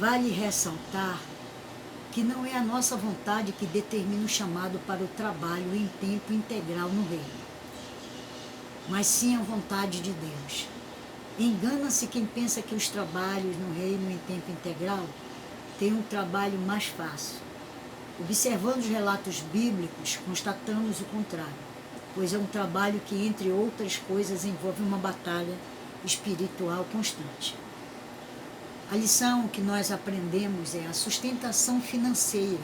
Vale ressaltar que não é a nossa vontade que determina o chamado para o trabalho em tempo integral no reino, mas sim a vontade de Deus. Engana-se quem pensa que os trabalhos no reino em tempo integral têm um trabalho mais fácil. Observando os relatos bíblicos, constatamos o contrário, pois é um trabalho que, entre outras coisas, envolve uma batalha espiritual constante. A lição que nós aprendemos é a sustentação financeira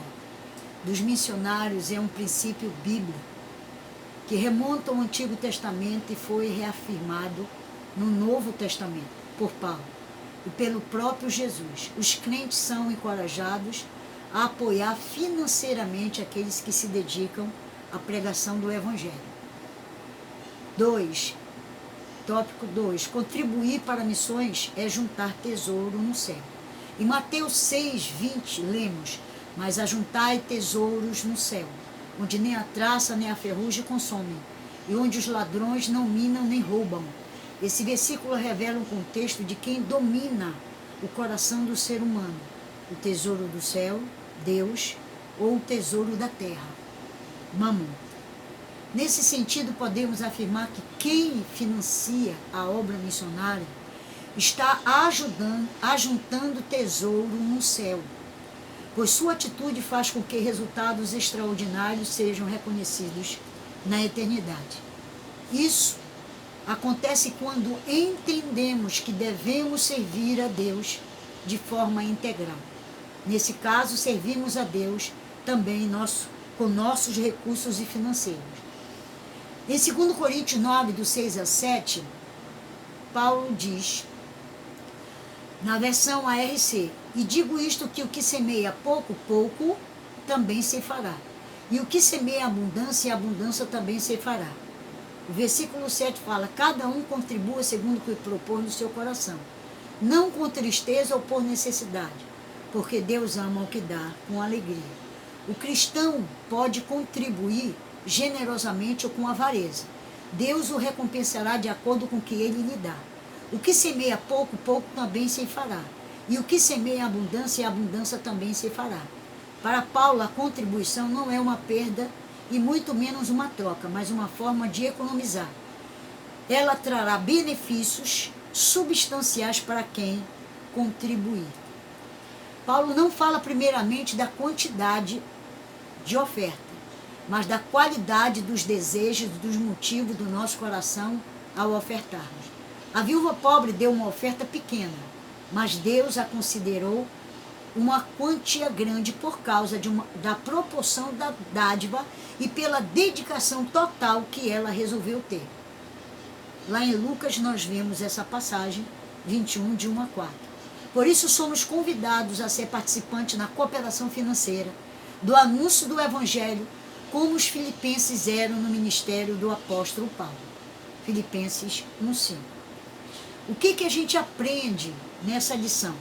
dos missionários é um princípio bíblico que remonta ao Antigo Testamento e foi reafirmado no Novo Testamento por Paulo e pelo próprio Jesus. Os crentes são encorajados a apoiar financeiramente aqueles que se dedicam à pregação do Evangelho. Tópico 2. Contribuir para missões é juntar tesouro no céu. Em Mateus 6:20, lemos: mas ajuntai tesouros no céu, onde nem a traça nem a ferrugem consomem, e onde os ladrões não minam nem roubam. Esse versículo revela um contexto de quem domina o coração do ser humano: o tesouro do céu, Deus, ou o tesouro da terra, Mamon. Nesse sentido, podemos afirmar que quem financia a obra missionária está ajuntando tesouro no céu, pois sua atitude faz com que resultados extraordinários sejam reconhecidos na eternidade. Isso acontece quando entendemos que devemos servir a Deus de forma integral. Nesse caso, servimos a Deus também com nossos recursos financeiros. Em 2 Coríntios 9, do 6 a 7, Paulo diz, na versão ARC, e digo isto que o que semeia pouco, pouco também se fará. E o que semeia abundância, abundância também se fará. O versículo 7 fala, cada um contribua segundo o que propôs no seu coração, não com tristeza ou por necessidade, porque Deus ama o que dá com alegria. O cristão pode contribuir generosamente ou com avareza. Deus o recompensará de acordo com o que ele lhe dá. O que semeia pouco, pouco também se fará. E o que semeia abundância, abundância também se fará. Para Paulo, a contribuição não é uma perda e muito menos uma troca, mas uma forma de economizar. Ela trará benefícios substanciais para quem contribuir. Paulo não fala primeiramente da quantidade de oferta, mas da qualidade dos desejos, dos motivos do nosso coração ao ofertarmos. A viúva pobre deu uma oferta pequena, mas Deus a considerou uma quantia grande por causa da proporção da dádiva e pela dedicação total que ela resolveu ter. Lá em Lucas nós vemos essa passagem 21, de 1 a 4. Por isso somos convidados a ser participantes na cooperação financeira, do anúncio do Evangelho, como os filipenses eram no ministério do apóstolo Paulo. Filipenses 1:5. O que a gente aprende nessa lição?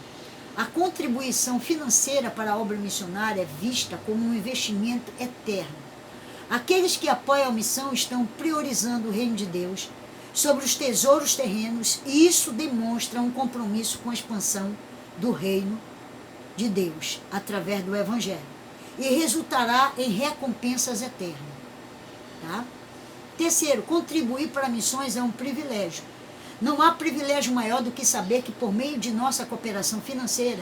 A contribuição financeira para a obra missionária é vista como um investimento eterno. Aqueles que apoiam a missão estão priorizando o reino de Deus sobre os tesouros terrenos, e isso demonstra um compromisso com a expansão do reino de Deus através do Evangelho, e resultará em recompensas eternas. Tá? Terceiro, contribuir para missões é um privilégio. Não há privilégio maior do que saber que, por meio de nossa cooperação financeira,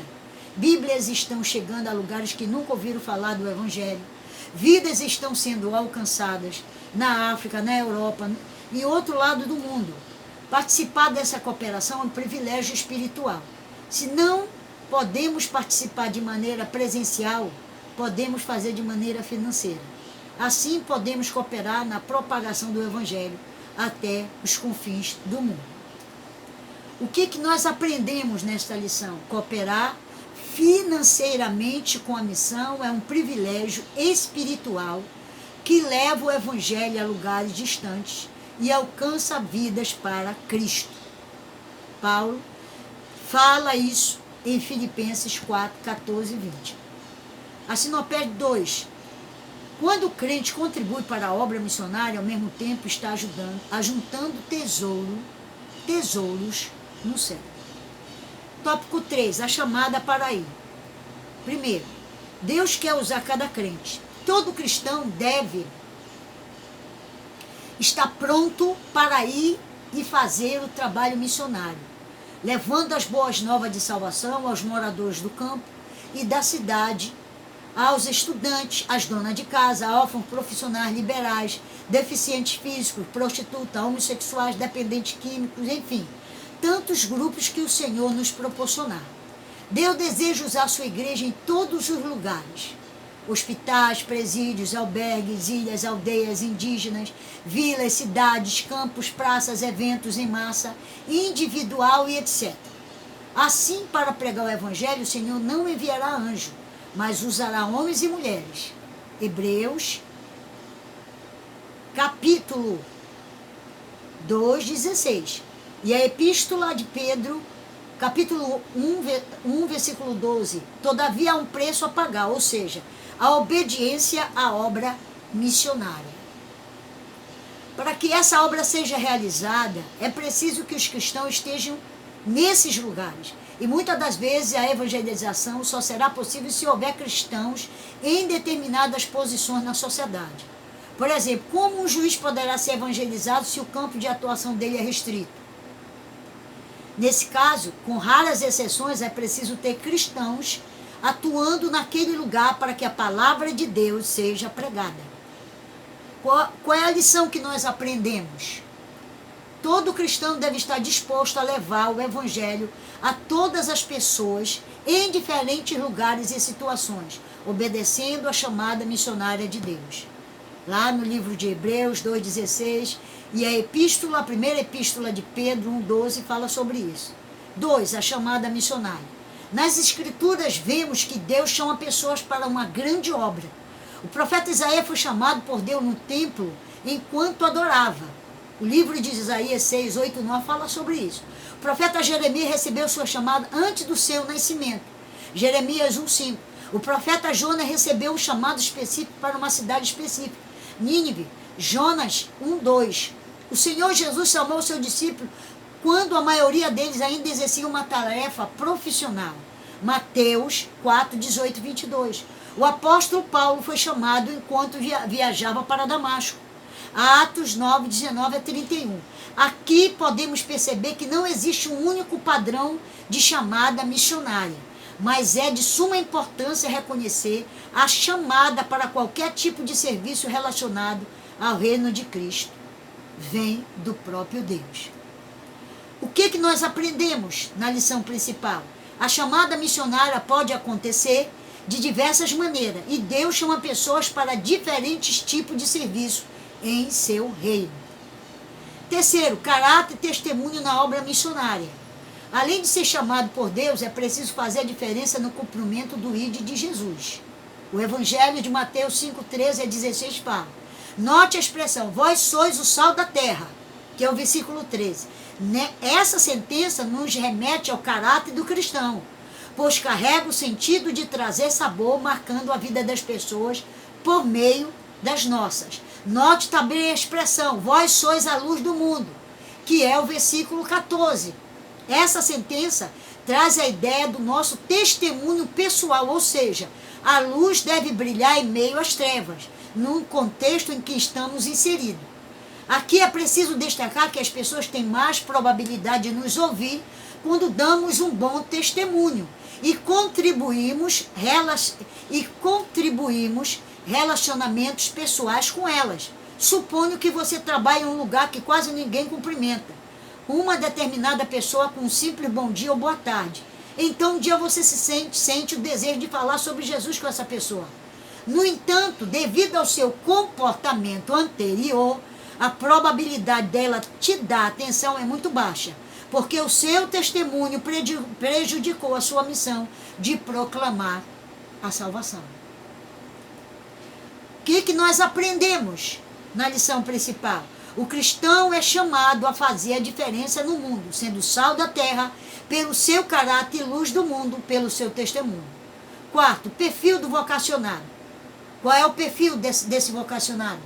Bíblias estão chegando a lugares que nunca ouviram falar do Evangelho, vidas estão sendo alcançadas na África, na Europa e em outro lado do mundo. Participar dessa cooperação é um privilégio espiritual. Se não podemos participar de maneira presencial, podemos fazer de maneira financeira. Assim, podemos cooperar na propagação do Evangelho até os confins do mundo. O que nós aprendemos nesta lição? Cooperar financeiramente com a missão é um privilégio espiritual que leva o Evangelho a lugares distantes e alcança vidas para Cristo. Paulo fala isso em Filipenses 4, 14 e 20. A Sinopédia 2. Quando o crente contribui para a obra missionária, ao mesmo tempo está ajuntando tesouros no céu. Tópico 3. A chamada para ir. Primeiro, Deus quer usar cada crente. Todo cristão deve estar pronto para ir e fazer o trabalho missionário, levando as boas novas de salvação aos moradores do campo e da cidade, aos estudantes, às donas de casa, órfãos, profissionais liberais, deficientes físicos, prostitutas, homossexuais, dependentes químicos, enfim, tantos grupos que o Senhor nos proporcionar. Deus deseja usar sua igreja em todos os lugares: hospitais, presídios, albergues, ilhas, aldeias indígenas, vilas, cidades, campos, praças, eventos em massa, individual e etc. Assim, para pregar o evangelho, o Senhor não enviará anjo, mas usará homens e mulheres. Hebreus, capítulo 2:16. E a epístola de Pedro, capítulo 1, versículo 12. Todavia há um preço a pagar, ou seja, a obediência à obra missionária. Para que essa obra seja realizada, é preciso que os cristãos estejam nesses lugares. E muitas das vezes a evangelização só será possível se houver cristãos em determinadas posições na sociedade. Por exemplo, como um juiz poderá ser evangelizado se o campo de atuação dele é restrito? Nesse caso, com raras exceções, é preciso ter cristãos atuando naquele lugar para que a palavra de Deus seja pregada. Qual é a lição que nós aprendemos? Todo cristão deve estar disposto a levar o evangelho a todas as pessoas em diferentes lugares e situações, obedecendo a chamada missionária de Deus. Lá no livro de Hebreus 2:16, e a primeira epístola de Pedro 1:12 fala sobre isso. 2. A chamada missionária. Nas Escrituras vemos que Deus chama pessoas para uma grande obra. O profeta Isaías foi chamado por Deus no templo enquanto adorava. O livro de Isaías 6:8-9 fala sobre isso. O profeta Jeremias recebeu sua chamada antes do seu nascimento. Jeremias 1:5. O profeta Jonas recebeu um chamado específico para uma cidade específica, Nínive. Jonas 1:2. O Senhor Jesus chamou seu discípulo quando a maioria deles ainda exercia uma tarefa profissional. Mateus 4:18-22. O apóstolo Paulo foi chamado enquanto viajava para Damasco. Atos 9:19-31. Aqui podemos perceber que não existe um único padrão de chamada missionária, mas é de suma importância reconhecer a chamada para qualquer tipo de serviço relacionado ao reino de Cristo. Vem do próprio Deus. O que nós aprendemos na lição principal? A chamada missionária pode acontecer de diversas maneiras e Deus chama pessoas para diferentes tipos de serviço em seu reino. Terceiro, caráter e testemunho na obra missionária. Além de ser chamado por Deus, é preciso fazer a diferença no cumprimento do ID de Jesus. O Evangelho de Mateus 5:13-16 fala. Note a expressão, vós sois o sal da terra, que é o versículo 13. Essa sentença nos remete ao caráter do cristão, pois carrega o sentido de trazer sabor, marcando a vida das pessoas por meio das nossas. Note também a expressão, vós sois a luz do mundo, que é o versículo 14. Essa sentença traz a ideia do nosso testemunho pessoal, ou seja, a luz deve brilhar em meio às trevas, num contexto em que estamos inseridos. Aqui é preciso destacar que as pessoas têm mais probabilidade de nos ouvir quando damos um bom testemunho e contribuímos relacionamentos pessoais com elas. Suponho que você trabalha em um lugar que quase ninguém cumprimenta uma determinada pessoa com um simples bom dia ou boa tarde. Então um dia você sente o desejo de falar sobre Jesus com essa pessoa. No entanto, devido ao seu comportamento anterior, a probabilidade dela te dar atenção é muito baixa, porque o seu testemunho prejudicou a sua missão de proclamar a salvação. O que nós aprendemos na lição principal? O cristão é chamado a fazer a diferença no mundo, sendo sal da terra, pelo seu caráter e luz do mundo, pelo seu testemunho. Quarto, perfil do vocacionado. Qual é o perfil desse vocacionado?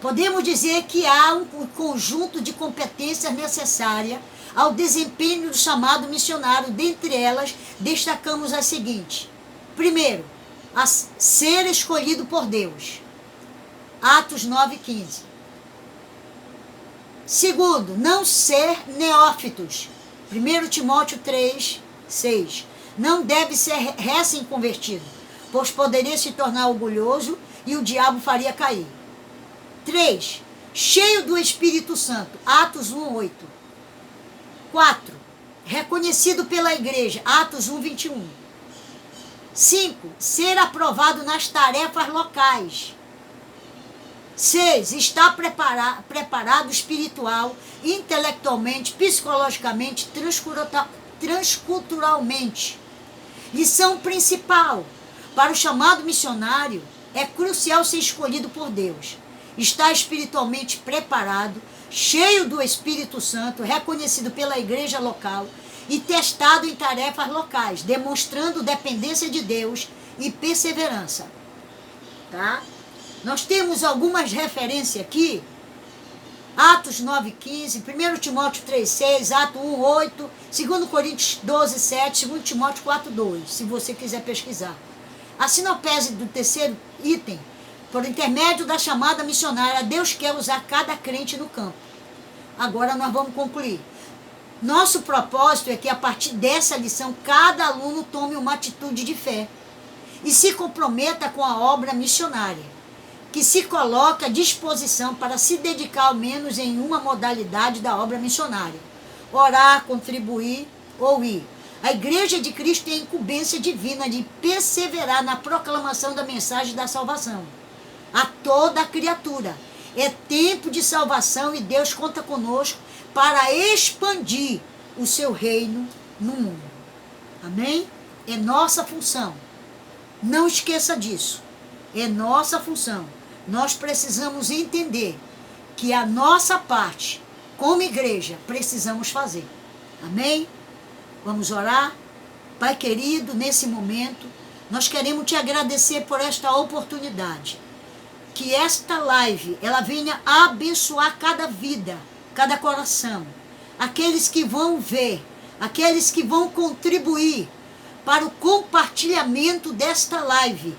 Podemos dizer que há um conjunto de competências necessárias ao desempenho do chamado missionário. Dentre elas, destacamos as seguintes. Primeiro, a ser escolhido por Deus. Atos 9:15. Segundo, não ser neófitos. 1 Timóteo 3:6. Não deve ser recém-convertido, pois poderia se tornar orgulhoso e o diabo faria cair. 3. Cheio do Espírito Santo. Atos 1:8. 4. Reconhecido pela igreja. Atos 1:21. 5. Ser aprovado nas tarefas locais. 6. Estar preparado espiritual, intelectualmente, psicologicamente, transculturalmente. Lição principal. Para o chamado missionário, é crucial ser escolhido por Deus. Estar espiritualmente preparado, cheio do Espírito Santo, reconhecido pela igreja local e testado em tarefas locais, demonstrando dependência de Deus e perseverança. Tá? Nós temos algumas referências aqui. Atos 9:15, 1 Timóteo 3:6, Atos 1:8, 2 Coríntios 12:7, 2 Timóteo 4:2, se você quiser pesquisar. A sinopese do terceiro item, por intermédio da chamada missionária, Deus quer usar cada crente no campo. Agora nós vamos concluir. Nosso propósito é que a partir dessa lição, cada aluno tome uma atitude de fé e se comprometa com a obra missionária, que se coloca à disposição para se dedicar ao menos em uma modalidade da obra missionária. Orar, contribuir ou ir. A Igreja de Cristo tem a incumbência divina de perseverar na proclamação da mensagem da salvação a toda a criatura. É tempo de salvação e Deus conta conosco para expandir o seu reino no mundo. Amém? É nossa função. Não esqueça disso. É nossa função. Nós precisamos entender que a nossa parte, como igreja, precisamos fazer. Amém? Vamos orar? Pai querido, nesse momento, nós queremos te agradecer por esta oportunidade. Que esta live, ela venha abençoar cada vida, cada coração. Aqueles que vão ver, aqueles que vão contribuir para o compartilhamento desta live.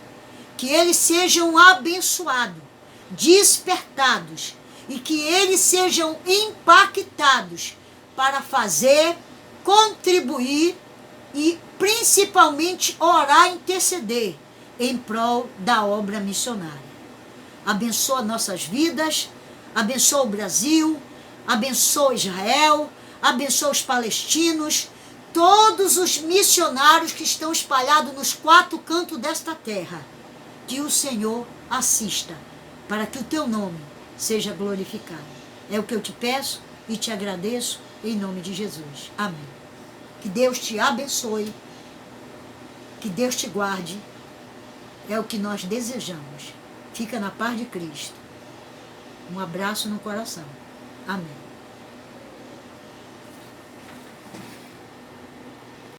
Que eles sejam abençoados, despertados e que eles sejam impactados para fazer, contribuir e principalmente orar e interceder em prol da obra missionária. Abençoa nossas vidas, abençoa o Brasil, abençoa Israel, abençoa os palestinos, todos os missionários que estão espalhados nos 4 cantos desta terra. Que o Senhor assista, para que o teu nome seja glorificado. É o que eu te peço e te agradeço em nome de Jesus. Amém. Que Deus te abençoe, que Deus te guarde, é o que nós desejamos. Fica na paz de Cristo. Um abraço no coração. Amém.